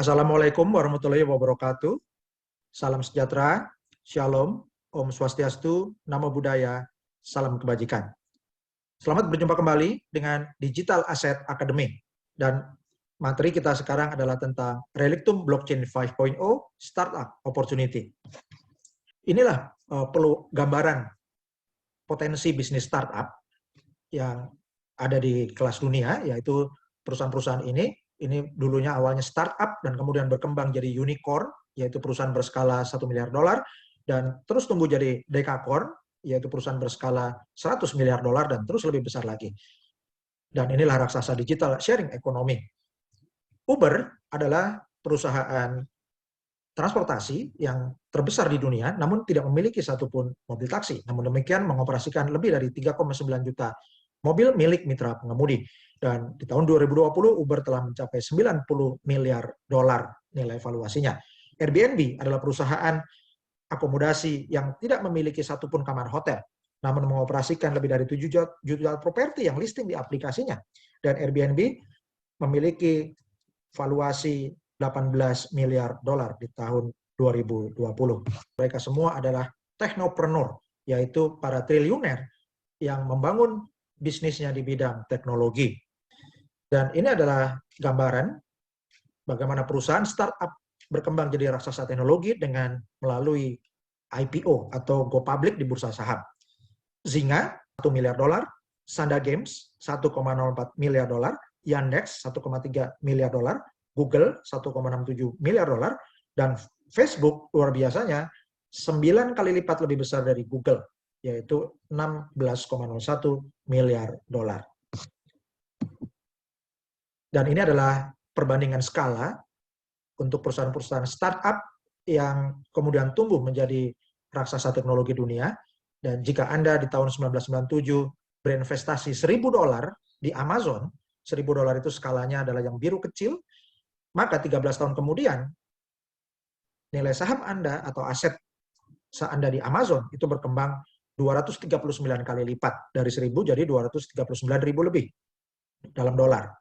Assalamualaikum warahmatullahi wabarakatuh. Salam sejahtera, shalom, Om Swastiastu, Namo Buddhaya, salam kebajikan. Selamat berjumpa kembali dengan Digital Asset Academy. Dan materi kita sekarang adalah tentang Relictum Blockchain 5.0 Startup Opportunity. Inilah perlu gambaran potensi bisnis startup yang ada di kelas dunia, yaitu perusahaan-perusahaan ini dulunya awalnya startup dan kemudian berkembang jadi unicorn, yaitu perusahaan berskala $1 miliar, dan terus tumbuh jadi decacorn, yaitu perusahaan berskala $100 miliar dan terus lebih besar lagi. Dan inilah raksasa digital sharing ekonomi. Uber adalah perusahaan transportasi yang terbesar di dunia, namun tidak memiliki satupun mobil taksi. Namun demikian mengoperasikan lebih dari 3,9 juta mobil milik mitra pengemudi. Dan di tahun 2020 Uber telah mencapai $90 miliar nilai valuasinya. Airbnb adalah perusahaan akomodasi yang tidak memiliki satupun kamar hotel, namun mengoperasikan lebih dari 7 juta properti yang listing di aplikasinya. Dan Airbnb memiliki valuasi $18 miliar di tahun 2020. Mereka semua adalah teknopreneur, yaitu para triliuner yang membangun bisnisnya di bidang teknologi. Dan ini adalah gambaran bagaimana perusahaan startup berkembang jadi raksasa teknologi dengan melalui IPO atau go public di bursa saham. Zynga $1 miliar, Sanda Games $1,04 miliar, Yandex $1,3 miliar, Google $1,67 miliar, dan Facebook luar biasanya 9 kali lipat lebih besar dari Google, yaitu $16,01 miliar. Dan ini adalah perbandingan skala untuk perusahaan-perusahaan startup yang kemudian tumbuh menjadi raksasa teknologi dunia. Dan jika Anda di tahun 1997 berinvestasi $1.000 di Amazon, $1.000 itu skalanya adalah yang biru kecil, maka 13 tahun kemudian nilai saham Anda atau aset Anda di Amazon itu berkembang 239 kali lipat, dari 1.000 jadi 239.000 lebih dalam dolar.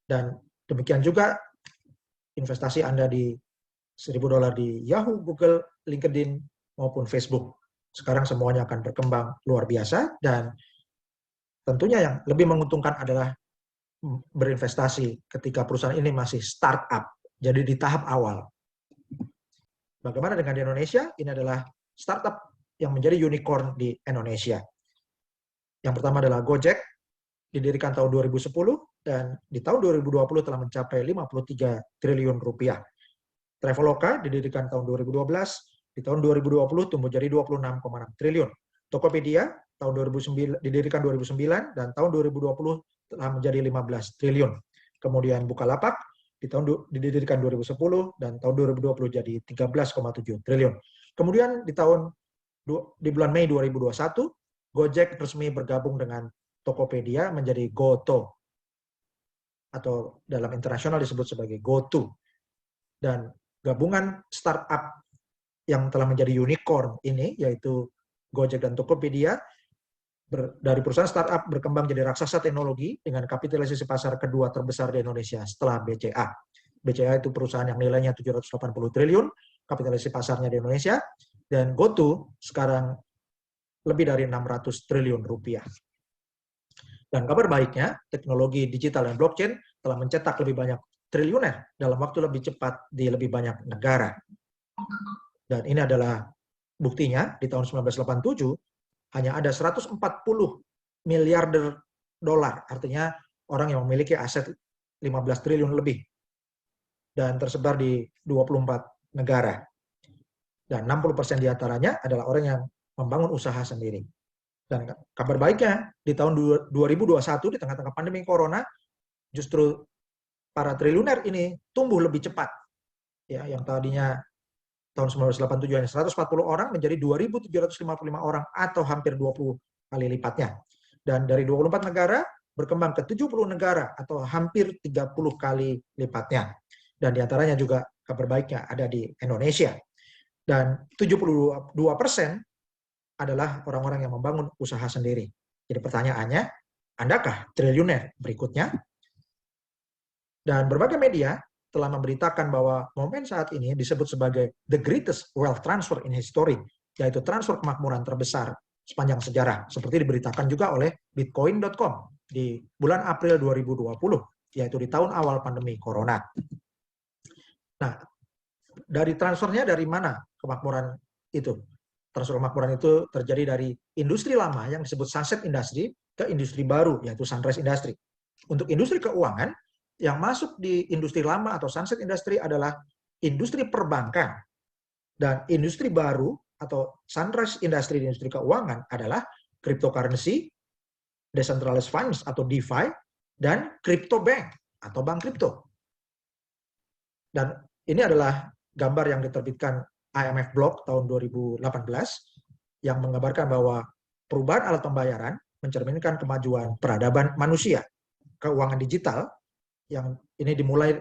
Dan demikian juga investasi Anda di $1.000 di Yahoo, Google, LinkedIn, maupun Facebook. Sekarang semuanya akan berkembang luar biasa, dan tentunya yang lebih menguntungkan adalah berinvestasi ketika perusahaan ini masih startup, jadi di tahap awal. Bagaimana dengan di Indonesia? Ini adalah startup yang menjadi unicorn di Indonesia. Yang pertama adalah Gojek, didirikan tahun 2010, dan di tahun 2020 telah mencapai 53 triliun rupiah. Traveloka didirikan tahun 2012, di tahun 2020 tumbuh jadi 26,6 triliun. Tokopedia tahun 2009 didirikan 2009 dan tahun 2020 telah menjadi 15 triliun. Kemudian Bukalapak didirikan 2010 dan tahun 2020 jadi 13,7 triliun. Kemudian di bulan Mei 2021 Gojek resmi bergabung dengan Tokopedia menjadi GoTo, atau dalam internasional disebut sebagai GoTo. Dan gabungan startup yang telah menjadi unicorn ini, yaitu Gojek dan Tokopedia, dari perusahaan startup berkembang jadi raksasa teknologi dengan kapitalisasi pasar kedua terbesar di Indonesia setelah BCA. BCA itu perusahaan yang nilainya 780 triliun, kapitalisasi pasarnya di Indonesia, dan GoTo sekarang lebih dari 600 triliun rupiah. Dan kabar baiknya, teknologi digital dan blockchain telah mencetak lebih banyak triliuner dalam waktu lebih cepat di lebih banyak negara. Dan ini adalah buktinya, di tahun 1987 hanya ada 140 miliar dolar, artinya orang yang memiliki aset 15 triliun lebih, dan tersebar di 24 negara. Dan 60% diantaranya adalah orang yang membangun usaha sendiri. Dan kabar baiknya, di tahun 2021, di tengah-tengah pandemi corona, justru para triliuner ini tumbuh lebih cepat. Ya, yang tadinya tahun 1987 hanya 140 orang menjadi 2.755 orang, atau hampir 20 kali lipatnya. Dan dari 24 negara berkembang ke 70 negara, atau hampir 30 kali lipatnya. Dan diantaranya juga kabar baiknya ada di Indonesia. Dan 72% adalah orang-orang yang membangun usaha sendiri. Jadi pertanyaannya, Andakah triliuner berikutnya? Dan berbagai media telah memberitakan bahwa momen saat ini disebut sebagai the greatest wealth transfer in history, yaitu transfer kemakmuran terbesar sepanjang sejarah, seperti diberitakan juga oleh Bitcoin.com di bulan April 2020, yaitu di tahun awal pandemi Corona. Nah, dari transfernya dari mana kemakmuran itu? Transfer kemakmuran itu terjadi dari industri lama yang disebut sunset industry ke industri baru, yaitu sunrise industry. Untuk industri keuangan, yang masuk di industri lama atau sunset industry adalah industri perbankan. Dan industri baru atau sunrise industry di industri keuangan adalah cryptocurrency, decentralized funds atau DeFi, dan crypto bank atau bank kripto. Dan ini adalah gambar yang diterbitkan IMF Block tahun 2018 yang menggambarkan bahwa perubahan alat pembayaran mencerminkan kemajuan peradaban manusia. Keuangan digital yang ini dimulai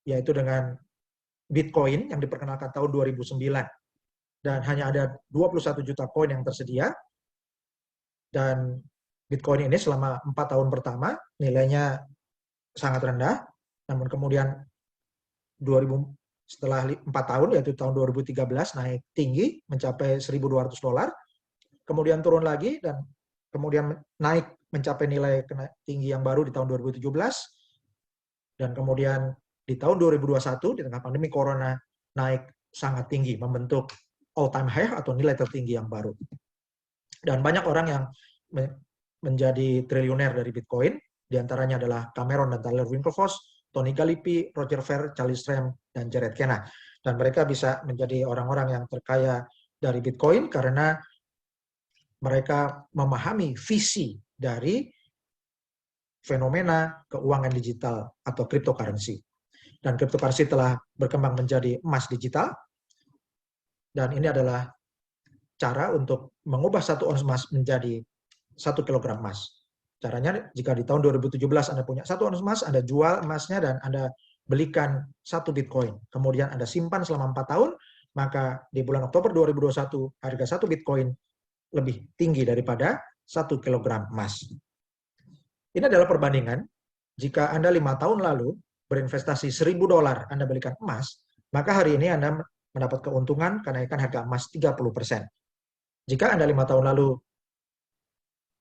yaitu dengan Bitcoin yang diperkenalkan tahun 2009 dan hanya ada 21 juta koin yang tersedia, dan Bitcoin ini selama 4 tahun pertama nilainya sangat rendah, namun kemudian setelah 4 tahun yaitu tahun 2013 naik tinggi mencapai $1.200, kemudian turun lagi dan kemudian naik mencapai nilai tinggi yang baru di tahun 2017, dan kemudian di tahun 2021 di tengah pandemi Corona naik sangat tinggi, membentuk all-time high atau nilai tertinggi yang baru. Dan banyak orang yang menjadi triliuner dari Bitcoin, diantaranya adalah Cameron dan Tyler Winklevoss, Tony Gallipie, Roger Ver, Charlie Shrem, dan Jared Kena. Dan mereka bisa menjadi orang-orang yang terkaya dari Bitcoin karena mereka memahami visi dari fenomena keuangan digital atau cryptocurrency. Dan cryptocurrency telah berkembang menjadi emas digital, dan ini adalah cara untuk mengubah 1 ons emas menjadi 1 kilogram emas. Caranya, jika di tahun 2017 Anda punya 1 ons emas, Anda jual emasnya dan Anda belikan 1 Bitcoin. Kemudian Anda simpan selama 4 tahun, maka di bulan Oktober 2021 harga 1 Bitcoin lebih tinggi daripada 1 kilogram emas. Ini adalah perbandingan. Jika Anda 5 tahun lalu berinvestasi $1.000 Anda belikan emas, maka hari ini Anda mendapat keuntungan kenaikan harga emas 30%. Jika Anda 5 tahun lalu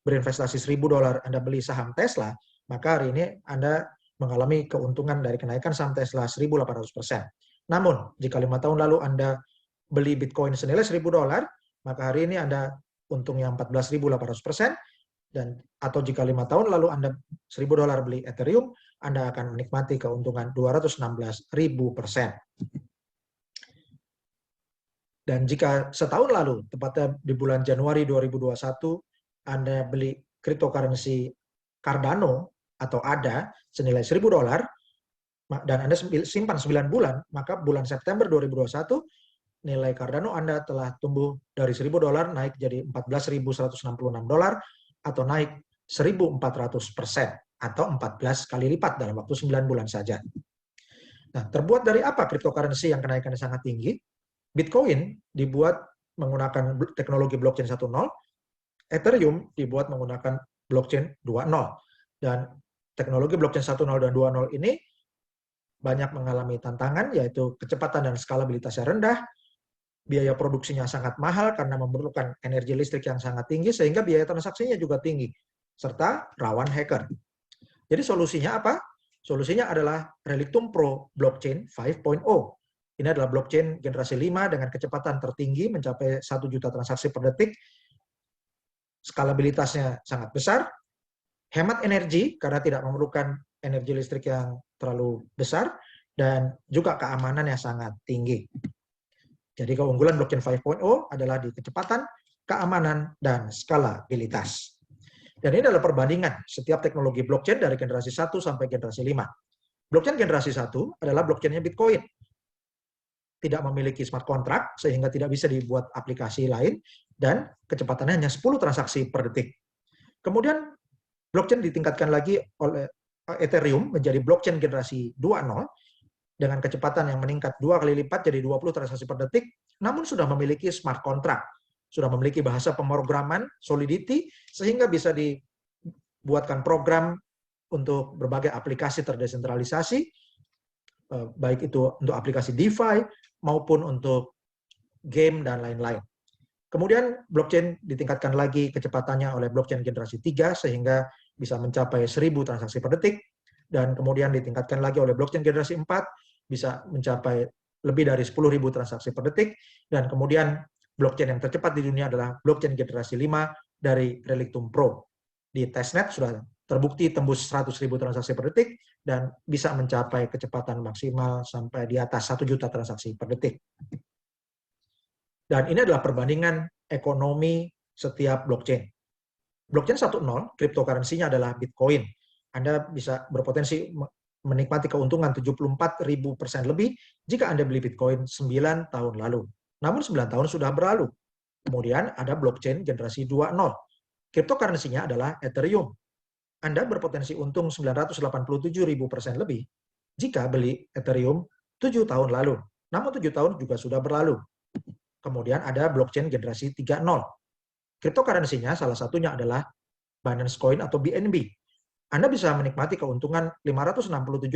berinvestasi $1.000 Anda beli saham Tesla, maka hari ini Anda mengalami keuntungan dari kenaikan saham Tesla 1.800%. Namun, jika 5 tahun lalu Anda beli Bitcoin senilai $1.000, maka hari ini Anda untungnya 14.800%, dan atau jika 5 tahun lalu Anda $1.000 beli Ethereum, Anda akan menikmati keuntungan 216.000%. Dan jika setahun lalu, tepatnya di bulan Januari 2021, Anda beli cryptocurrency Cardano atau ADA senilai $1.000 dan Anda simpan 9 bulan, maka bulan September 2021 nilai Cardano Anda telah tumbuh dari $1.000 naik jadi $14.166 atau naik 1.400% atau 14 kali lipat dalam waktu 9 bulan saja. Nah, terbuat dari apa cryptocurrency yang kenaikannya sangat tinggi? Bitcoin dibuat menggunakan teknologi blockchain 1.0, Ethereum dibuat menggunakan blockchain 2.0. Dan teknologi blockchain 1.0 dan 2.0 ini banyak mengalami tantangan, yaitu kecepatan dan skalabilitasnya rendah, biaya produksinya sangat mahal karena memerlukan energi listrik yang sangat tinggi, sehingga biaya transaksinya juga tinggi, serta rawan hacker. Jadi solusinya apa? Solusinya adalah Relictum Pro Blockchain 5.0. Ini adalah blockchain generasi 5 dengan kecepatan tertinggi mencapai 1 juta transaksi per detik, skalabilitasnya sangat besar, hemat energi karena tidak memerlukan energi listrik yang terlalu besar, dan juga keamanannya sangat tinggi. Jadi keunggulan blockchain 5.0 adalah di kecepatan, keamanan, dan skalabilitas. Dan ini adalah perbandingan setiap teknologi blockchain dari generasi 1 sampai generasi 5. Blockchain generasi 1 adalah blockchainnya Bitcoin. Tidak memiliki smart contract, sehingga tidak bisa dibuat aplikasi lain, dan kecepatannya hanya 10 transaksi per detik. Kemudian blockchain ditingkatkan lagi oleh Ethereum menjadi blockchain generasi 2.0, dengan kecepatan yang meningkat 2 kali lipat jadi 20 transaksi per detik, namun sudah memiliki smart contract, sudah memiliki bahasa pemrograman Solidity, sehingga bisa dibuatkan program untuk berbagai aplikasi terdesentralisasi, baik itu untuk aplikasi DeFi maupun untuk game dan lain-lain. Kemudian blockchain ditingkatkan lagi kecepatannya oleh blockchain generasi 3 sehingga bisa mencapai 1000 transaksi per detik, dan kemudian ditingkatkan lagi oleh blockchain generasi 4 bisa mencapai lebih dari 10.000 transaksi per detik, dan kemudian blockchain yang tercepat di dunia adalah blockchain generasi 5 dari Relictum Pro. Di testnet sudah terbukti tembus 100.000 transaksi per detik dan bisa mencapai kecepatan maksimal sampai di atas 1 juta transaksi per detik. Dan ini adalah perbandingan ekonomi setiap blockchain. Blockchain 1.0, cryptocurrency-nya adalah Bitcoin. Anda bisa berpotensi menikmati keuntungan 74.000% lebih jika Anda beli Bitcoin 9 tahun lalu. Namun 9 tahun sudah berlalu. Kemudian ada blockchain generasi 2.0. Cryptocurrency-nya adalah Ethereum. Anda berpotensi untung 987.000% lebih jika beli Ethereum 7 tahun lalu. Namun 7 tahun juga sudah berlalu. Kemudian ada blockchain generasi 3.0. Cryptocurrency-nya salah satunya adalah Binance Coin atau BNB. Anda bisa menikmati keuntungan 567.000%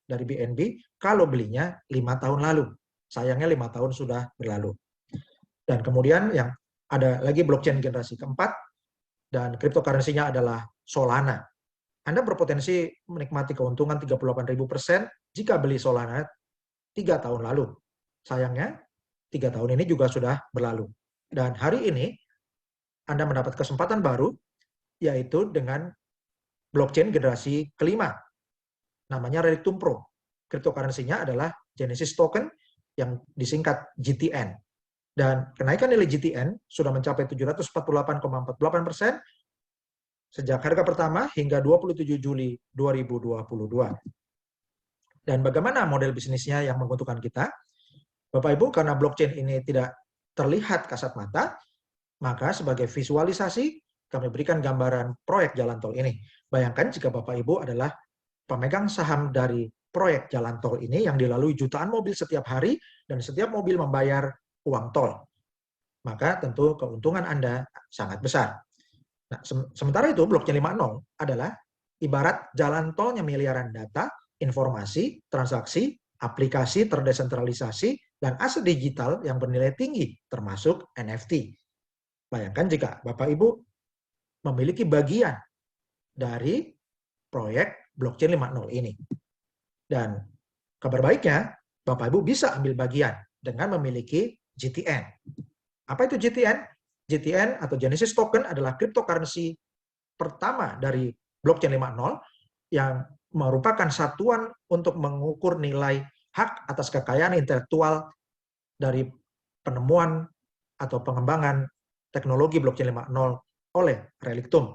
dari BNB kalau belinya 5 tahun lalu. Sayangnya 5 tahun sudah berlalu. Dan kemudian yang ada lagi blockchain generasi keempat, dan cryptocurrency-nya adalah Solana. Anda berpotensi menikmati keuntungan 38.000% jika beli Solana 3 tahun lalu. Sayangnya 3 tahun ini juga sudah berlalu. Dan hari ini Anda mendapat kesempatan baru, yaitu dengan blockchain generasi kelima. Namanya Relictum Pro. Cryptocurrency-nya adalah Genesis Token yang disingkat GTN. Dan kenaikan nilai GTN sudah mencapai 748,48% sejak harga pertama hingga 27 Juli 2022. Dan bagaimana model bisnisnya yang menguntungkan kita? Bapak Ibu, karena blockchain ini tidak terlihat kasat mata, maka sebagai visualisasi kami berikan gambaran proyek jalan tol ini. Bayangkan jika Bapak Ibu adalah pemegang saham dari proyek jalan tol ini yang dilalui jutaan mobil setiap hari dan setiap mobil membayar uang tol. Maka tentu keuntungan Anda sangat besar. Nah, sementara itu blockchain 5.0 adalah ibarat jalan tolnya miliaran data, informasi, transaksi, aplikasi terdesentralisasi, dan aset digital yang bernilai tinggi, termasuk NFT. Bayangkan jika Bapak Ibu memiliki bagian dari proyek blockchain 5.0 ini. Dan kabar baiknya, Bapak Ibu bisa ambil bagian dengan memiliki GTN. Apa itu GTN? GTN atau Genesis Token adalah cryptocurrency pertama dari blockchain 5.0 yang merupakan satuan untuk mengukur nilai hak atas kekayaan intelektual dari penemuan atau pengembangan teknologi blockchain 5.0 oleh Relictum.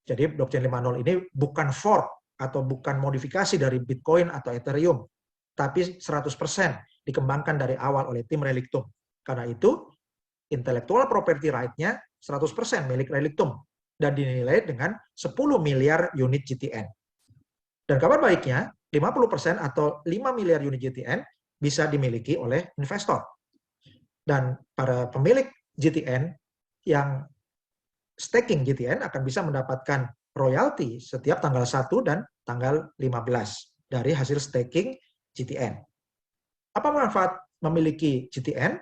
Jadi blockchain 5.0 ini bukan fork atau bukan modifikasi dari Bitcoin atau Ethereum, tapi 100% dikembangkan dari awal oleh tim Relictum. Karena itu, intellectual property right-nya 100% milik Relictum dan dinilai dengan 10 miliar unit GTN. Dan kabar baiknya, 50% atau 5 miliar unit GTN bisa dimiliki oleh investor. Dan para pemilik GTN yang staking GTN akan bisa mendapatkan royalti setiap tanggal 1 dan tanggal 15 dari hasil staking GTN. Apa manfaat memiliki GTN?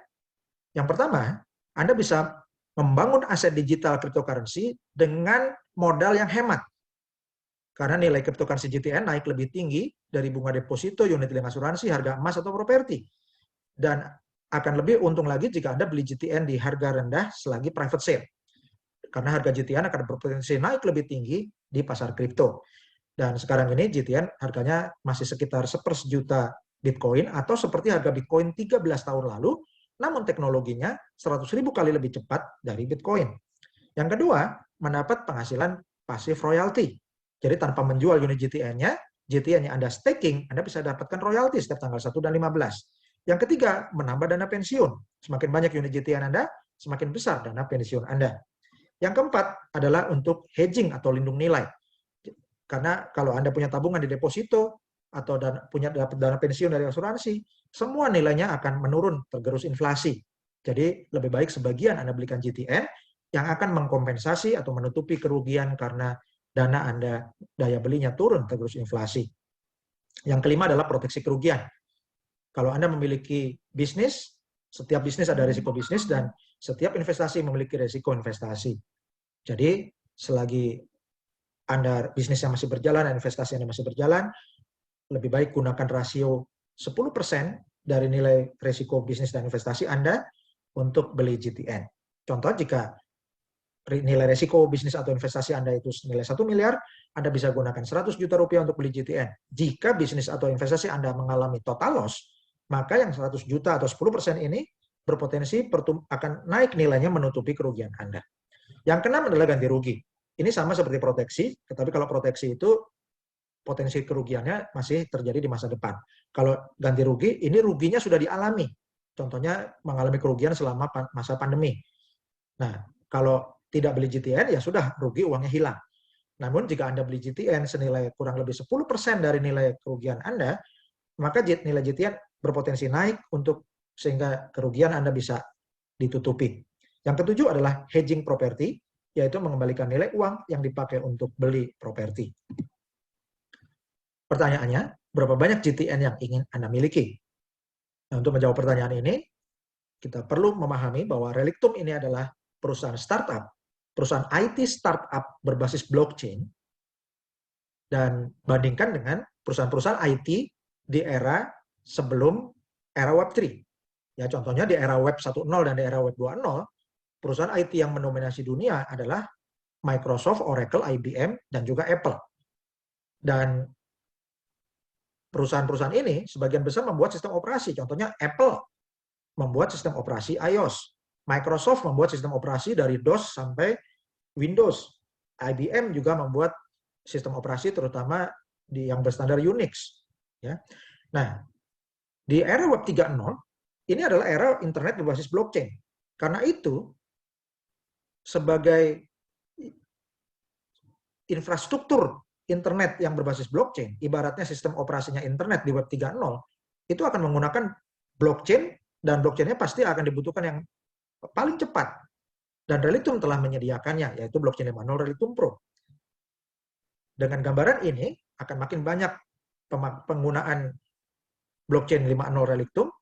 Yang pertama, Anda bisa membangun aset digital cryptocurrency dengan modal yang hemat. Karena nilai cryptocurrency GTN naik lebih tinggi dari bunga deposito, unit link asuransi, harga emas atau properti. Dan akan lebih untung lagi jika Anda beli GTN di harga rendah selagi private sale. Karena harga GTN akan berpotensi naik lebih tinggi di pasar kripto. Dan sekarang ini GTN harganya masih sekitar 1/4 juta Bitcoin atau seperti harga Bitcoin 13 tahun lalu, namun teknologinya 100.000 kali lebih cepat dari Bitcoin. Yang kedua, mendapat penghasilan pasif royalti. Jadi tanpa menjual unit GTN-nya, GTN yang Anda staking, Anda bisa dapatkan royalti setiap tanggal 1 dan 15. Yang ketiga, menambah dana pensiun. Semakin banyak unit GTN Anda, semakin besar dana pensiun Anda. Yang keempat adalah untuk hedging atau lindung nilai. Karena kalau Anda punya tabungan di deposito atau punya dana pensiun dari asuransi, semua nilainya akan menurun tergerus inflasi. Jadi lebih baik sebagian Anda belikan GTN yang akan mengkompensasi atau menutupi kerugian karena dana Anda, daya belinya turun tergerus inflasi. Yang kelima adalah proteksi kerugian. Kalau Anda memiliki bisnis, setiap bisnis ada risiko bisnis dan setiap investasi memiliki risiko investasi. Jadi selagi Anda bisnisnya masih berjalan, investasi Anda masih berjalan, lebih baik gunakan rasio 10% dari nilai risiko bisnis dan investasi Anda untuk beli GTN. Contoh, jika nilai risiko bisnis atau investasi Anda itu nilai 1 miliar, Anda bisa gunakan 100 juta rupiah untuk beli GTN. Jika bisnis atau investasi Anda mengalami total loss, maka yang 100 juta atau 10% ini berpotensi akan naik nilainya menutupi kerugian Anda. Yang keenam adalah ganti rugi. Ini sama seperti proteksi, tetapi kalau proteksi itu potensi kerugiannya masih terjadi di masa depan. Kalau ganti rugi, ini ruginya sudah dialami. Contohnya mengalami kerugian selama masa pandemi. Nah, kalau tidak beli GTN, ya sudah, rugi, uangnya hilang. Namun jika Anda beli GTN senilai kurang lebih 10% dari nilai kerugian Anda, maka nilai GTN berpotensi naik sehingga kerugian Anda bisa ditutupi. Yang ketujuh adalah hedging properti, yaitu mengembalikan nilai uang yang dipakai untuk beli properti. Pertanyaannya, berapa banyak GTN yang ingin Anda miliki? Nah, untuk menjawab pertanyaan ini, kita perlu memahami bahwa Relictum ini adalah perusahaan startup, perusahaan IT startup berbasis blockchain, dan bandingkan dengan perusahaan-perusahaan IT di era sebelum era Web3. Ya, contohnya di era Web 1.0 dan di era Web 2.0, perusahaan IT yang mendominasi dunia adalah Microsoft, Oracle, IBM, dan juga Apple. Dan perusahaan-perusahaan ini sebagian besar membuat sistem operasi. Contohnya Apple membuat sistem operasi iOS. Microsoft membuat sistem operasi dari DOS sampai Windows. IBM juga membuat sistem operasi terutama yang berstandar Unix. Ya. Nah, di era Web 3.0, ini adalah era internet berbasis blockchain. Karena itu, sebagai infrastruktur internet yang berbasis blockchain, ibaratnya sistem operasinya internet di Web 3.0, itu akan menggunakan blockchain, dan blockchain-nya pasti akan dibutuhkan yang paling cepat. Dan Relictum telah menyediakannya, yaitu blockchain 5.0 Relictum Pro. Dengan gambaran ini, akan makin banyak penggunaan blockchain 5.0 Relictum,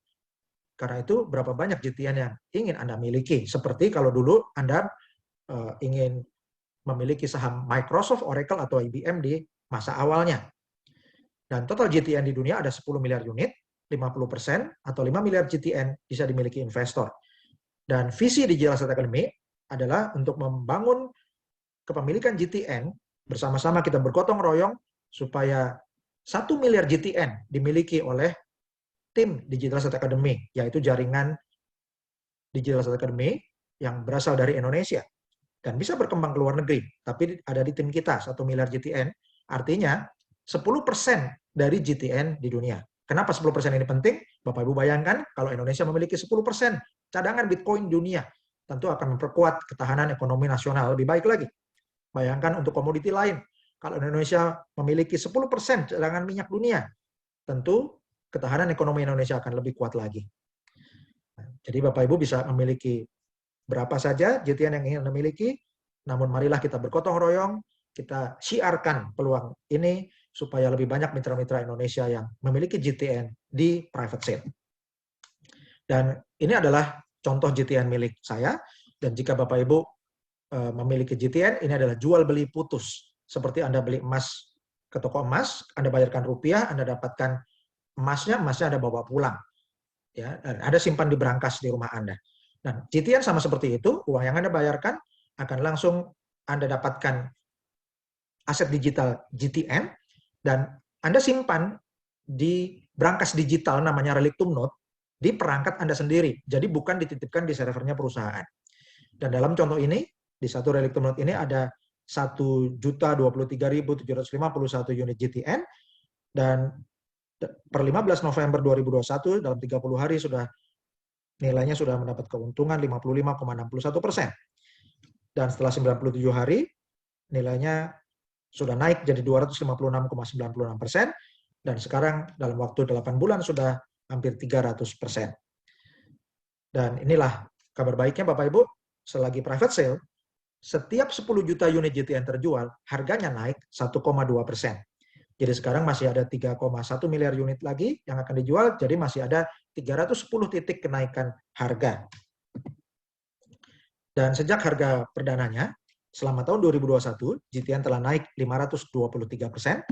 karena itu berapa banyak GTN yang ingin Anda miliki. Seperti kalau dulu Anda ingin memiliki saham Microsoft, Oracle, atau IBM di masa awalnya. Dan total GTN di dunia ada 10 miliar unit, 50% atau 5 miliar GTN bisa dimiliki investor. Dan visi Digital Asset Academy adalah untuk membangun kepemilikan GTN, bersama-sama kita bergotong royong supaya 1 miliar GTN dimiliki oleh tim Digital Asset Academy, yaitu jaringan Digital Asset Academy yang berasal dari Indonesia. Dan bisa berkembang ke luar negeri, tapi ada di tim kita, 1 miliar GTN, artinya 10% dari GTN di dunia. Kenapa 10% ini penting? Bapak Ibu bayangkan, kalau Indonesia memiliki 10% cadangan Bitcoin dunia, tentu akan memperkuat ketahanan ekonomi nasional lebih baik lagi. Bayangkan untuk komoditi lain, kalau Indonesia memiliki 10% cadangan minyak dunia, tentu ketahanan ekonomi Indonesia akan lebih kuat lagi. Jadi Bapak Ibu bisa memiliki berapa saja GTN yang ingin Anda miliki, namun marilah kita bergotong royong, kita siarkan peluang ini supaya lebih banyak mitra-mitra Indonesia yang memiliki GTN di private sale. Dan ini adalah contoh GTN milik saya, dan jika Bapak Ibu memiliki GTN, ini adalah jual beli putus. Seperti Anda beli emas ke toko emas, Anda bayarkan rupiah, Anda dapatkan emasnya Anda bawa pulang. Ya, dan Anda simpan di brankas di rumah Anda. Nah, GTN sama seperti itu, uang yang Anda bayarkan akan langsung Anda dapatkan aset digital GTN, dan Anda simpan di brankas digital namanya Relictum Node di perangkat Anda sendiri. Jadi bukan dititipkan di servernya perusahaan. Dan dalam contoh ini, di satu Relictum Node ini ada 1.023.751 unit GTN, dan per 15 November 2021 dalam 30 hari nilainya sudah mendapat keuntungan 55,61%. Dan setelah 97 hari nilainya sudah naik jadi 256,96%, dan sekarang dalam waktu 8 bulan sudah hampir 300%. Dan inilah kabar baiknya Bapak Ibu, selagi private sale, setiap 10 juta unit GTN terjual, harganya naik 1,2%. Jadi sekarang masih ada 3,1 miliar unit lagi yang akan dijual, jadi masih ada 310 titik kenaikan harga. Dan sejak harga perdananya, selama tahun 2021, GTN telah naik 523%.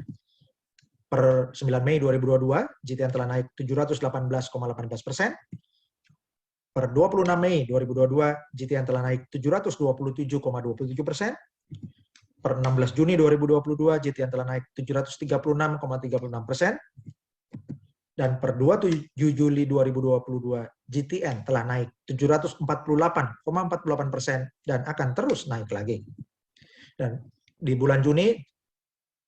Per 9 Mei 2022, GTN telah naik 718,18%. Per 26 Mei 2022, GTN telah naik 727,27%. Per 16 Juni 2022, GTN telah naik 736,36%. Dan per 27 Juli 2022, GTN telah naik 748,48% dan akan terus naik lagi. Dan di bulan Juni,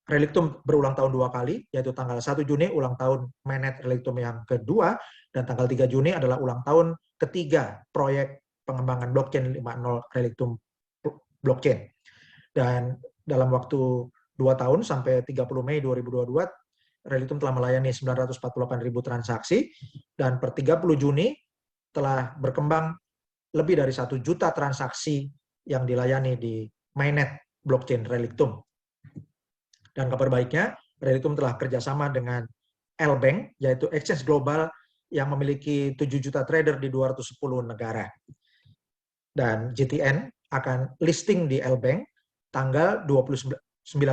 Relictum berulang tahun 2 kali, yaitu tanggal 1 Juni ulang tahun mainnet Relictum yang kedua, dan tanggal 3 Juni adalah ulang tahun ketiga proyek pengembangan blockchain 5.0 Relictum blockchain. Dan dalam waktu 2 tahun sampai 30 Mei 2022, Relictum telah melayani 948.000 transaksi, dan per 30 Juni telah berkembang lebih dari 1 juta transaksi yang dilayani di mainnet blockchain Relictum. Dan kabar baiknya, Relictum telah kerjasama dengan L-Bank, yaitu exchange global yang memiliki 7 juta trader di 210 negara. Dan GTN akan listing di L-Bank tanggal 29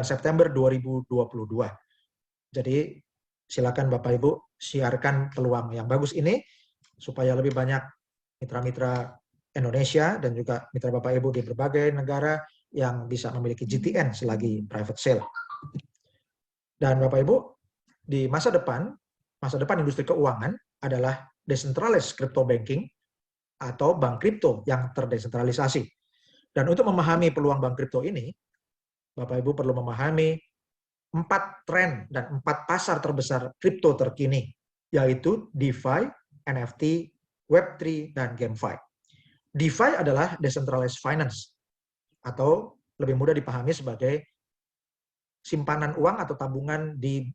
September 2022. Jadi silakan Bapak Ibu siarkan peluang yang bagus ini supaya lebih banyak mitra-mitra Indonesia dan juga mitra Bapak Ibu di berbagai negara yang bisa memiliki GTN selagi private sale. Dan Bapak Ibu, di masa depan industri keuangan adalah decentralized crypto banking atau bank kripto yang terdesentralisasi. Dan untuk memahami peluang bank kripto ini, Bapak Ibu perlu memahami 4 tren dan 4 pasar terbesar kripto terkini, yaitu DeFi, NFT, Web3, dan GameFi. DeFi adalah decentralized finance, atau lebih mudah dipahami sebagai simpanan uang atau tabungan di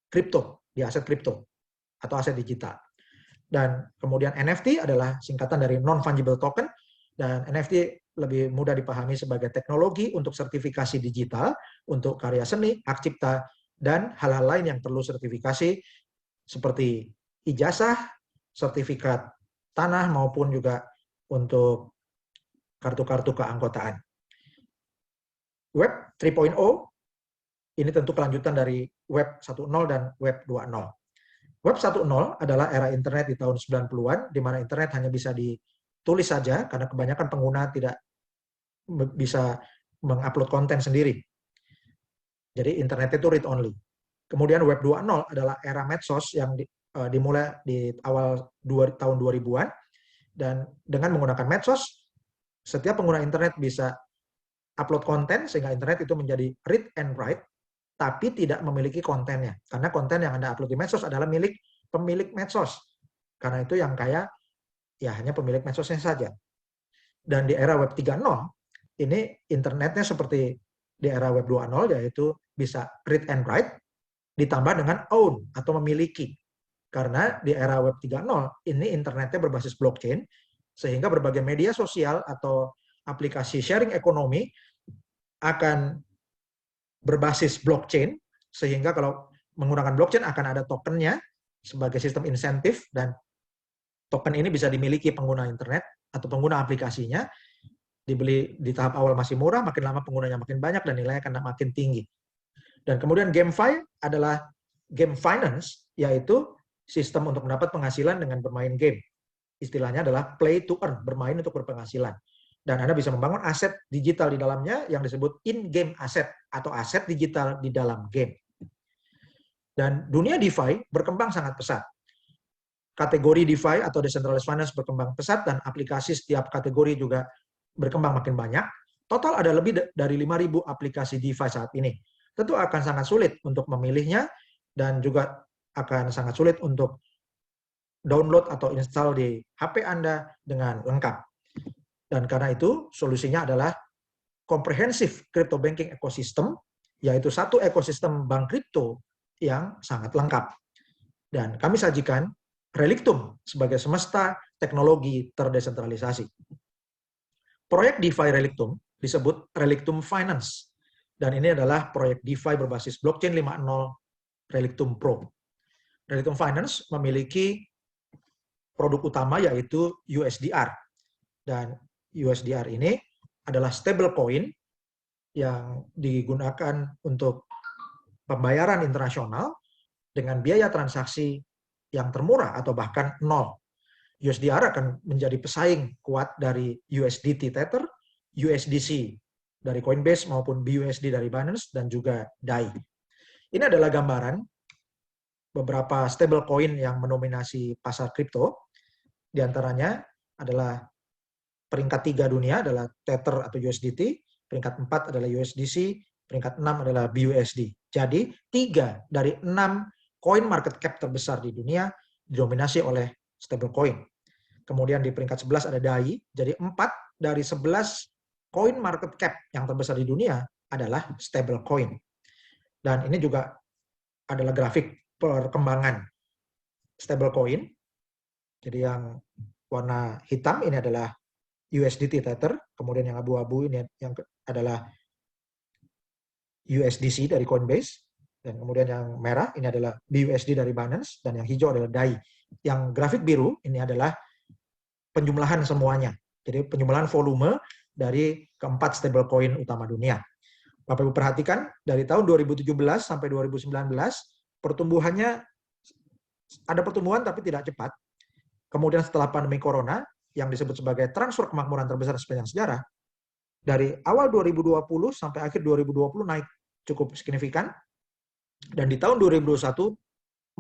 kripto, di aset kripto, atau aset digital. Dan kemudian NFT adalah singkatan dari non-fungible token, dan NFT lebih mudah dipahami sebagai teknologi untuk sertifikasi digital, untuk karya seni, hak cipta, dan hal-hal lain yang perlu sertifikasi seperti ijazah, sertifikat tanah, maupun juga untuk kartu-kartu keanggotaan. Web 3.0 ini tentu kelanjutan dari Web 1.0 dan Web 2.0. Web 1.0 adalah era internet di tahun 90-an, di mana internet hanya bisa ditulis saja karena kebanyakan pengguna tidak bisa mengupload konten sendiri. Jadi internet itu read only. Kemudian Web 2.0 adalah era medsos yang dimulai di awal tahun 2000-an, dan dengan menggunakan medsos, setiap pengguna internet bisa upload konten sehingga internet itu menjadi read and write, tapi tidak memiliki kontennya. Karena konten yang Anda upload di medsos adalah milik pemilik medsos. Karena itu yang kaya ya hanya pemilik medsosnya saja. Dan di era Web 3.0, ini internetnya seperti di era Web 2.0, yaitu bisa read and write, ditambah dengan own atau memiliki. Karena di era Web 3.0, ini internetnya berbasis blockchain, sehingga berbagai media sosial atau aplikasi sharing ekonomi akan berbasis blockchain, sehingga kalau menggunakan blockchain akan ada tokennya sebagai sistem insentif, dan token ini bisa dimiliki pengguna internet atau pengguna aplikasinya, dibeli di tahap awal masih murah, makin lama penggunanya makin banyak dan nilainya akan makin tinggi. Dan kemudian GameFi adalah game finance, yaitu sistem untuk mendapat penghasilan dengan bermain game. Istilahnya adalah play to earn, bermain untuk berpenghasilan. Dan Anda bisa membangun aset digital di dalamnya yang disebut in-game asset atau aset digital di dalam game. Dan dunia DeFi berkembang sangat pesat. Kategori DeFi atau Decentralized Finance berkembang pesat, dan aplikasi setiap kategori juga berkembang makin banyak. Total ada lebih dari 5.000 aplikasi DeFi saat ini. Tentu akan sangat sulit untuk memilihnya, dan juga akan sangat sulit untuk download atau install di HP Anda dengan lengkap. Dan karena itu, solusinya adalah comprehensive crypto banking ecosystem, yaitu satu ekosistem bank kripto yang sangat lengkap. Dan kami sajikan Relictum sebagai semesta teknologi terdesentralisasi. Proyek DeFi Relictum disebut Relictum Finance. Dan ini adalah proyek DeFi berbasis blockchain 5.0 Relictum Pro. Relictum Finance memiliki produk utama yaitu USDR. Dan USDR ini adalah stablecoin yang digunakan untuk pembayaran internasional dengan biaya transaksi yang termurah atau bahkan nol. USDR akan menjadi pesaing kuat dari USDT Tether, USDC dari Coinbase maupun BUSD dari Binance dan juga DAI. Ini adalah gambaran beberapa stablecoin yang mendominasi pasar kripto. Di antaranya adalah peringkat 3 dunia adalah Tether atau USDT, peringkat 4 adalah USDC, peringkat 6 adalah BUSD. Jadi 3 dari 6 koin market cap terbesar di dunia didominasi oleh stablecoin. Kemudian di peringkat 11 ada DAI, jadi 4 dari 11 koin market cap yang terbesar di dunia adalah stablecoin. Dan ini juga adalah grafik perkembangan stablecoin. Jadi yang warna hitam ini adalah USDT Tether, kemudian yang abu-abu ini yang adalah USDC dari Coinbase, dan kemudian yang merah ini adalah BUSD dari Binance, dan yang hijau adalah DAI. Yang grafik biru ini adalah penjumlahan semuanya. Jadi penjumlahan volume dari keempat stablecoin utama dunia. Bapak Ibu perhatikan, dari tahun 2017 sampai 2019, pertumbuhannya ada pertumbuhan tapi tidak cepat. Kemudian setelah pandemi corona, yang disebut sebagai transfer kemakmuran terbesar sepanjang sejarah, dari awal 2020 sampai akhir 2020 naik cukup signifikan, dan di tahun 2021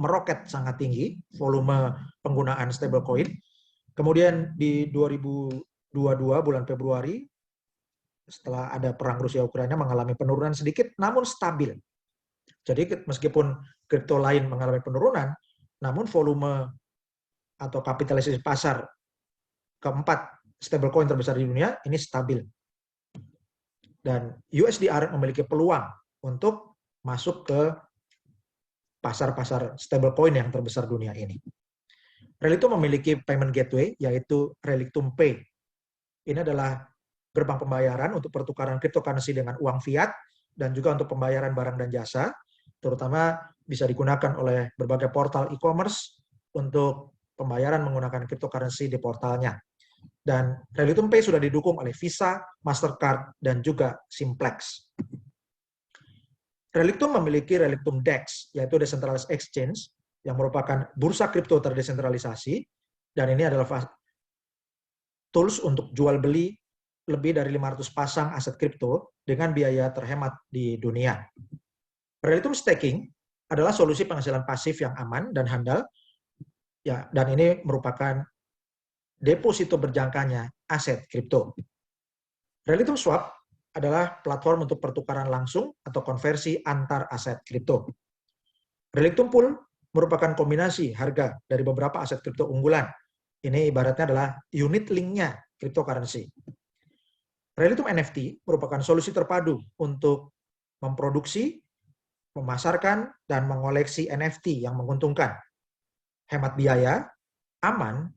meroket sangat tinggi volume penggunaan stablecoin. Kemudian di 2022 bulan Februari, setelah ada perang Rusia-Ukraina, mengalami penurunan sedikit namun stabil. Jadi meskipun kripto lain mengalami penurunan, namun volume atau kapitalisasi pasar keempat stablecoin terbesar di dunia ini stabil. Dan USDR memiliki peluang untuk masuk ke pasar-pasar stablecoin yang terbesar dunia ini. Relictum memiliki payment gateway, yaitu Relictum Pay. Ini adalah gerbang pembayaran untuk pertukaran cryptocurrency dengan uang fiat, dan juga untuk pembayaran barang dan jasa, terutama bisa digunakan oleh berbagai portal e-commerce untuk pembayaran menggunakan cryptocurrency di portalnya. Dan Relictum Pay sudah didukung oleh Visa, Mastercard, dan juga Simplex. Relictum memiliki Relictum DEX, yaitu Decentralized Exchange, yang merupakan bursa kripto terdesentralisasi, dan ini adalah tools untuk jual beli lebih dari 500 pasang aset kripto dengan biaya terhemat di dunia. Relictum Staking adalah solusi penghasilan pasif yang aman dan handal, ya, dan ini merupakan deposito berjangkanya aset kripto. Relictum Swap adalah platform untuk pertukaran langsung atau konversi antar aset kripto. Relictum Pool merupakan kombinasi harga dari beberapa aset kripto unggulan. Ini ibaratnya adalah unit linknya cryptocurrency. Relictum NFT merupakan solusi terpadu untuk memproduksi, memasarkan, dan mengoleksi NFT yang menguntungkan, hemat biaya, aman,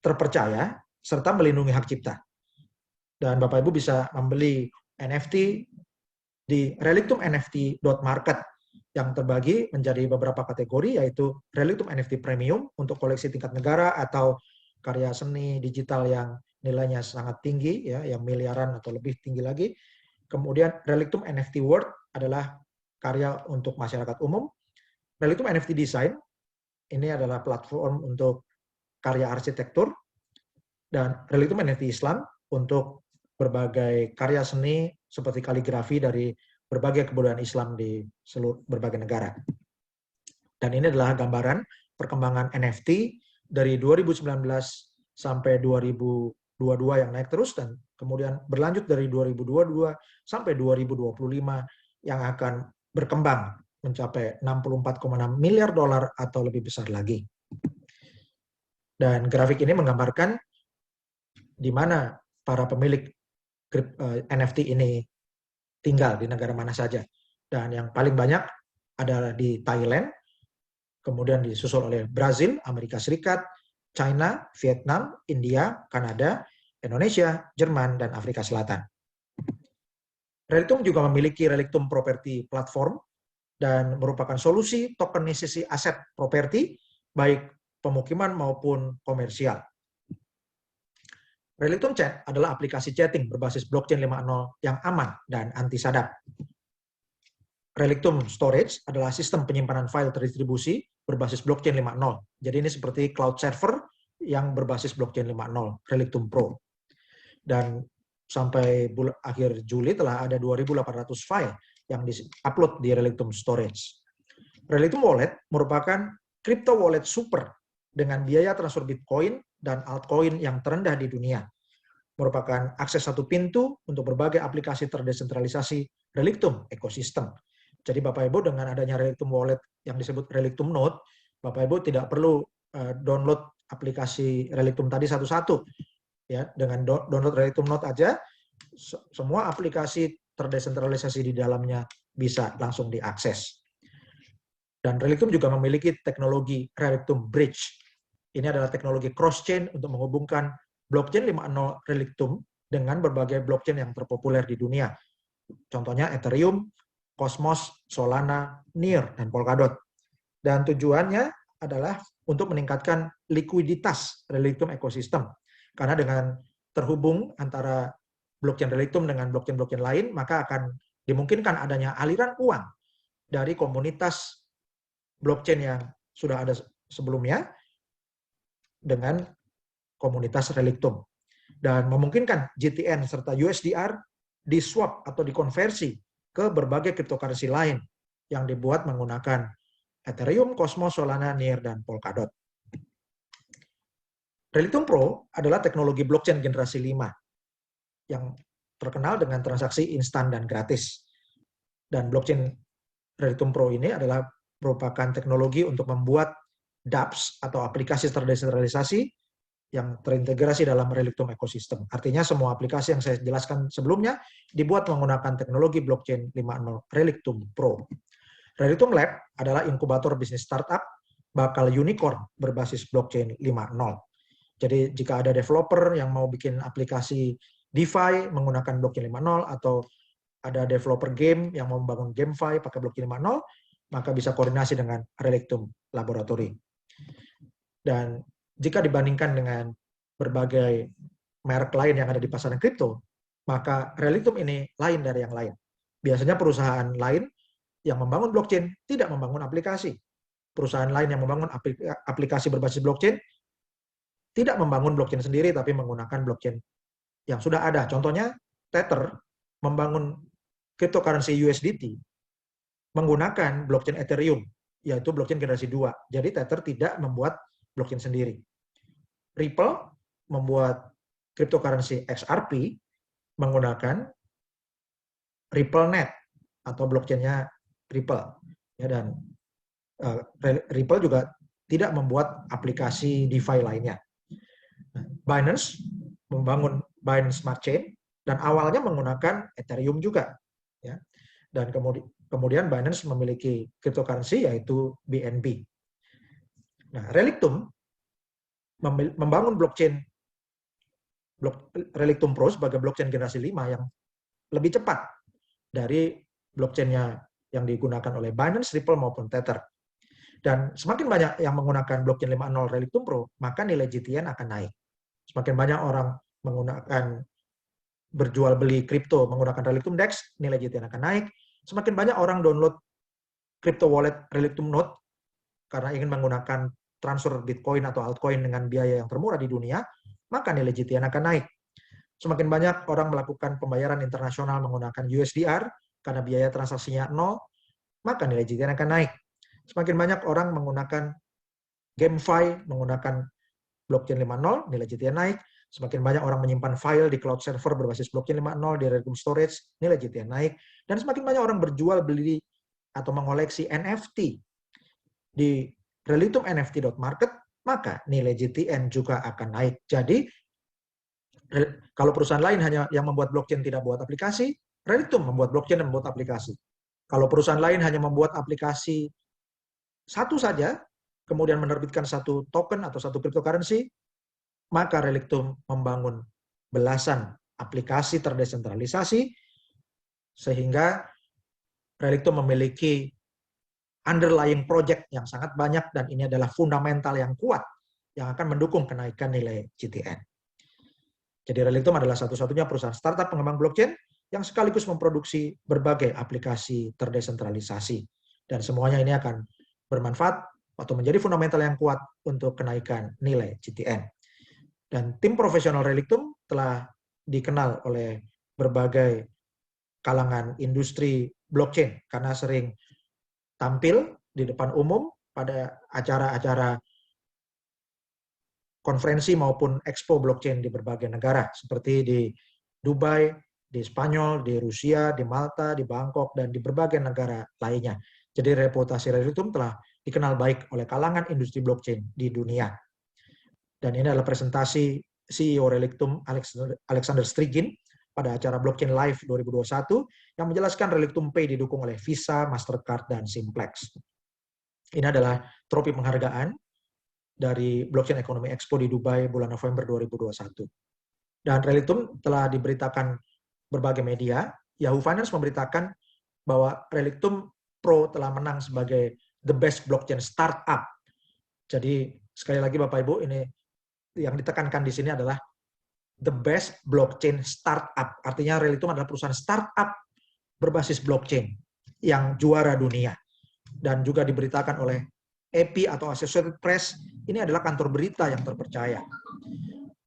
terpercaya, serta melindungi hak cipta. Dan Bapak Ibu bisa membeli NFT di relictumnft.market yang terbagi menjadi beberapa kategori, yaitu Relictum NFT Premium untuk koleksi tingkat negara atau karya seni digital yang nilainya sangat tinggi, ya, yang miliaran atau lebih tinggi lagi. Kemudian Relictum NFT World adalah karya untuk masyarakat umum. Relictum NFT Design ini adalah platform untuk karya arsitektur, dan Relictum NFT Islam untuk berbagai karya seni seperti kaligrafi dari berbagai kebudayaan Islam di seluruh berbagai negara. Dan ini adalah gambaran perkembangan NFT dari 2019 sampai 2022 yang naik terus, dan kemudian berlanjut dari 2022 sampai 2025 yang akan berkembang mencapai 64,6 miliar dolar atau lebih besar lagi. Dan grafik ini menggambarkan di mana para pemilik NFT ini tinggal, di negara mana saja. Dan yang paling banyak adalah di Thailand, kemudian disusul oleh Brazil, Amerika Serikat, China, Vietnam, India, Kanada, Indonesia, Jerman, dan Afrika Selatan. Relictum juga memiliki Relictum Property Platform dan merupakan solusi tokenisasi aset properti baik pemukiman maupun komersial. Relictum Chat adalah aplikasi chatting berbasis blockchain 5.0 yang aman dan anti sadap. Relictum Storage adalah sistem penyimpanan file terdistribusi berbasis blockchain 5.0. Jadi ini seperti cloud server yang berbasis blockchain 5.0, Relictum Pro. Dan sampai akhir Juli telah ada 2.800 file yang di-upload di Relictum Storage. Relictum Wallet merupakan crypto wallet super dengan biaya transfer Bitcoin dan altcoin yang terendah di dunia. Merupakan akses satu pintu untuk berbagai aplikasi terdesentralisasi Relictum ekosistem. Jadi Bapak Ibu dengan adanya Relictum Wallet yang disebut Relictum Node, Bapak Ibu tidak perlu download aplikasi Relictum tadi satu-satu. Ya, dengan download Relictum Node aja, semua aplikasi terdesentralisasi di dalamnya bisa langsung diakses. Dan Relictum juga memiliki teknologi Relictum Bridge. Ini adalah teknologi cross-chain untuk menghubungkan blockchain 5.0 Relictum dengan berbagai blockchain yang terpopuler di dunia. Contohnya Ethereum, Cosmos, Solana, Near, dan Polkadot. Dan tujuannya adalah untuk meningkatkan likuiditas Relictum ekosistem. Karena dengan terhubung antara blockchain Relictum dengan blockchain-blockchain lain, maka akan dimungkinkan adanya aliran uang dari komunitas blockchain yang sudah ada sebelumnya dengan komunitas Relictum. Dan memungkinkan GTN serta USDR di-swap atau dikonversi ke berbagai cryptocurrency lain yang dibuat menggunakan Ethereum, Cosmos, Solana, Near, dan Polkadot. Relictum Pro adalah teknologi blockchain generasi 5 yang terkenal dengan transaksi instan dan gratis. Dan blockchain Relictum Pro ini adalah merupakan teknologi untuk membuat dApps atau aplikasi terdesentralisasi yang terintegrasi dalam Relictum ekosistem. Artinya semua aplikasi yang saya jelaskan sebelumnya dibuat menggunakan teknologi blockchain 5.0 Relictum Pro. Relictum Lab adalah inkubator bisnis startup bakal unicorn berbasis blockchain 5.0. Jadi jika ada developer yang mau bikin aplikasi DeFi menggunakan blockchain 5.0 atau ada developer game yang mau membangun GameFi pakai blockchain 5.0, maka bisa koordinasi dengan Relictum Laboratory. Dan jika dibandingkan dengan berbagai merek lain yang ada di pasaran kripto, maka Relictum ini lain dari yang lain. Biasanya perusahaan lain yang membangun blockchain tidak membangun aplikasi. Perusahaan lain yang membangun aplikasi berbasis blockchain tidak membangun blockchain sendiri, tapi menggunakan blockchain yang sudah ada. Contohnya, Tether membangun cryptocurrency USDT menggunakan blockchain Ethereum, yaitu blockchain generasi 2. Jadi Tether tidak membuat blockchain sendiri. Ripple membuat cryptocurrency XRP menggunakan RippleNet atau blockchainnya Ripple. Ya, dan Ripple juga tidak membuat aplikasi DeFi lainnya. Binance membangun Binance Smart Chain dan awalnya menggunakan Ethereum juga. Ya. Dan kemudian Binance memiliki cryptocurrency yaitu BNB. Nah, Relictum membangun blockchain Relictum Pro sebagai blockchain generasi 5 yang lebih cepat dari blockchain-nya yang digunakan oleh Binance, Ripple maupun Tether. Dan semakin banyak yang menggunakan blockchain 5.0 Relictum Pro, maka nilai GTN akan naik. Semakin banyak orang menggunakan berjual beli kripto menggunakan Relictum DEX, nilai GTN akan naik. Semakin banyak orang download crypto wallet Relictum Node karena ingin menggunakan transfer Bitcoin atau altcoin dengan biaya yang termurah di dunia, maka nilai GTN akan naik. Semakin banyak orang melakukan pembayaran internasional menggunakan USDR karena biaya transaksinya 0, maka nilai GTN akan naik. Semakin banyak orang menggunakan GameFi, menggunakan blockchain 5.0, nilai GTN naik. Semakin banyak orang menyimpan file di cloud server berbasis blockchain 5.0 di Relictum Storage, nilai GTN naik. Dan semakin banyak orang berjual beli atau mengoleksi NFT di relictumnft.market, maka nilai GTN juga akan naik. Jadi, kalau perusahaan lain hanya yang membuat blockchain tidak buat aplikasi, Relictum membuat blockchain dan membuat aplikasi. Kalau perusahaan lain hanya membuat aplikasi satu saja, kemudian menerbitkan satu token atau satu cryptocurrency, maka Relictum membangun belasan aplikasi terdesentralisasi Sehingga Reliktum memiliki underlying project yang sangat banyak dan ini adalah fundamental yang kuat yang akan mendukung kenaikan nilai GTN. Jadi Reliktum adalah satu-satunya perusahaan startup pengembang blockchain yang sekaligus memproduksi berbagai aplikasi terdesentralisasi. Dan semuanya ini akan bermanfaat atau menjadi fundamental yang kuat untuk kenaikan nilai GTN. Dan tim profesional Reliktum telah dikenal oleh berbagai kalangan industri blockchain karena sering tampil di depan umum pada acara-acara konferensi maupun expo blockchain di berbagai negara seperti di Dubai, di Spanyol, di Rusia, di Malta, di Bangkok, dan di berbagai negara lainnya. Jadi reputasi Reliktum telah dikenal baik oleh kalangan industri blockchain di dunia. Dan ini adalah presentasi CEO Reliktum Alexander Strigin pada acara Blockchain Live 2021 yang menjelaskan Reliktum Pay didukung oleh Visa, Mastercard, dan Simplex. Ini adalah trofi penghargaan dari Blockchain Economy Expo di Dubai bulan November 2021. Dan Reliktum telah diberitakan berbagai media. Yahoo Finance memberitakan bahwa Reliktum Pro telah menang sebagai the best blockchain startup. Jadi sekali lagi Bapak Ibu, ini yang ditekankan di sini adalah the best blockchain startup. Artinya Reliktum adalah perusahaan startup berbasis blockchain yang juara dunia. Dan juga diberitakan oleh AP atau Associated Press, ini adalah kantor berita yang terpercaya.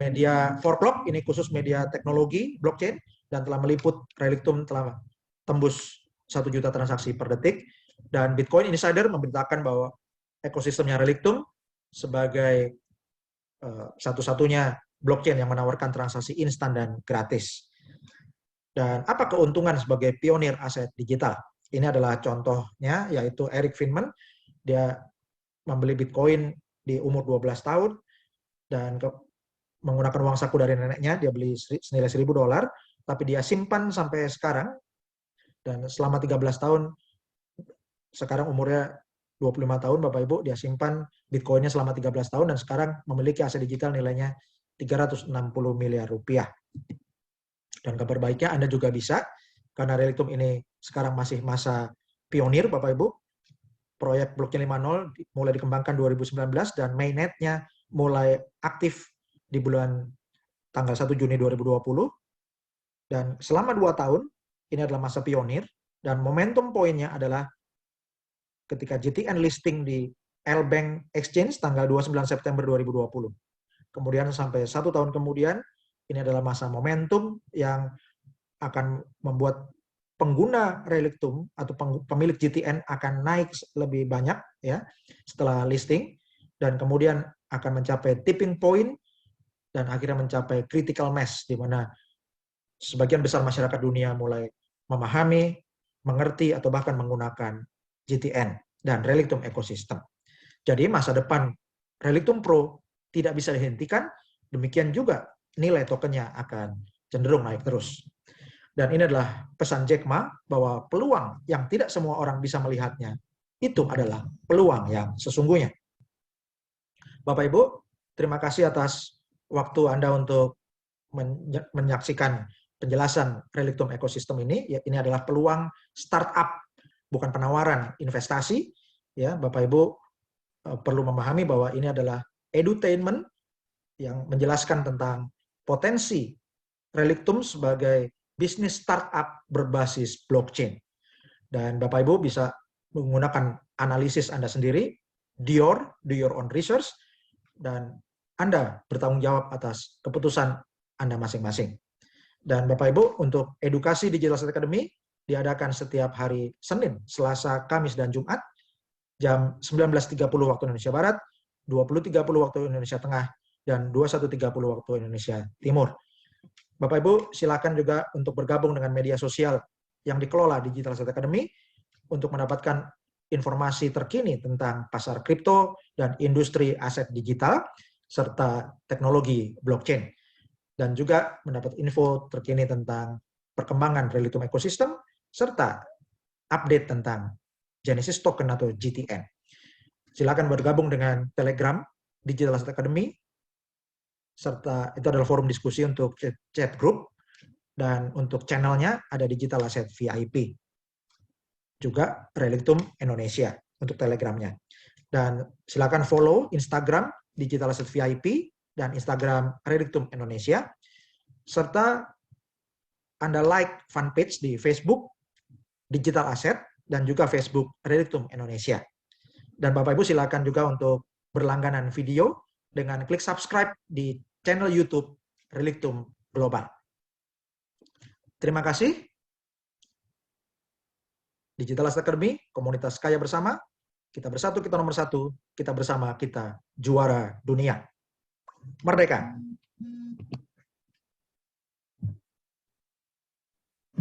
Media 4Clock, ini khusus media teknologi blockchain, dan telah meliput Reliktum telah tembus 1 juta transaksi per detik. Dan Bitcoin Insider memberitakan bahwa ekosistemnya Reliktum sebagai satu-satunya blockchain yang menawarkan transaksi instan dan gratis. Dan apa keuntungan sebagai pionir aset digital? Ini adalah contohnya, yaitu Eric Friedman. Dia membeli Bitcoin di umur 12 tahun, dan menggunakan uang saku dari neneknya, dia beli senilai $1.000, tapi dia simpan sampai sekarang, dan selama 13 tahun, sekarang umurnya 25 tahun, Bapak Ibu, dia simpan Bitcoinnya selama 13 tahun, dan sekarang memiliki aset digital nilainya 360 miliar rupiah. Dan kabar baiknya Anda juga bisa, karena Reliktum ini sekarang masih masa pionir, Bapak Ibu. Proyek Blockchain 5.0 mulai dikembangkan 2019, dan mainnetnya mulai aktif di bulan tanggal 1 Juni 2020. Dan selama 2 tahun, ini adalah masa pionir, dan momentum poinnya adalah ketika GTN listing di L-Bank Exchange tanggal 29 September 2020. Kemudian sampai 1 tahun kemudian, ini adalah masa momentum yang akan membuat pengguna Reliktum atau pemilik GTN akan naik lebih banyak ya setelah listing, dan kemudian akan mencapai tipping point dan akhirnya mencapai critical mass, di mana sebagian besar masyarakat dunia mulai memahami, mengerti, atau bahkan menggunakan GTN dan Reliktum ekosistem. Jadi masa depan Reliktum Pro tidak bisa dihentikan, demikian juga nilai tokennya akan cenderung naik terus. Dan ini adalah pesan Jack Ma, bahwa peluang yang tidak semua orang bisa melihatnya, itu adalah peluang yang sesungguhnya. Bapak Ibu, terima kasih atas waktu Anda untuk menyaksikan penjelasan Reliktum ekosistem ini. Ya, ini adalah peluang startup, bukan penawaran investasi. Ya, Bapak Ibu perlu memahami bahwa ini adalah edutainment yang menjelaskan tentang potensi Reliktum sebagai bisnis startup berbasis blockchain. Dan Bapak Ibu bisa menggunakan analisis Anda sendiri, do your own research, dan Anda bertanggung jawab atas keputusan Anda masing-masing. Dan Bapak Ibu, untuk edukasi Digital Asset Academy diadakan setiap hari Senin, Selasa, Kamis, dan Jumat, jam 19.30 waktu Indonesia Barat, 20.30 waktu Indonesia Tengah, dan 21.30 waktu Indonesia Timur. Bapak Ibu, silakan juga untuk bergabung dengan media sosial yang dikelola Digital Asset Academy untuk mendapatkan informasi terkini tentang pasar kripto dan industri aset digital serta teknologi blockchain, dan juga mendapat info terkini tentang perkembangan Reliktum ekosistem serta update tentang Genesis Token atau GTN. Silakan bergabung dengan Telegram Digital Asset Academy, serta itu adalah forum diskusi untuk chat group, Dan untuk channelnya ada Digital Asset VIP. Juga Relictum Indonesia untuk Telegramnya. Dan silakan follow Instagram Digital Asset VIP dan Instagram Relictum Indonesia. Serta Anda like fanpage di Facebook Digital Asset dan juga Facebook Relictum Indonesia. Dan Bapak Ibu silakan juga untuk berlangganan video dengan klik subscribe di channel YouTube Relictum Global. Terima kasih. Digital Asset Academy, komunitas kaya bersama. Kita bersatu, kita nomor satu. Kita bersama, kita juara dunia. Merdeka!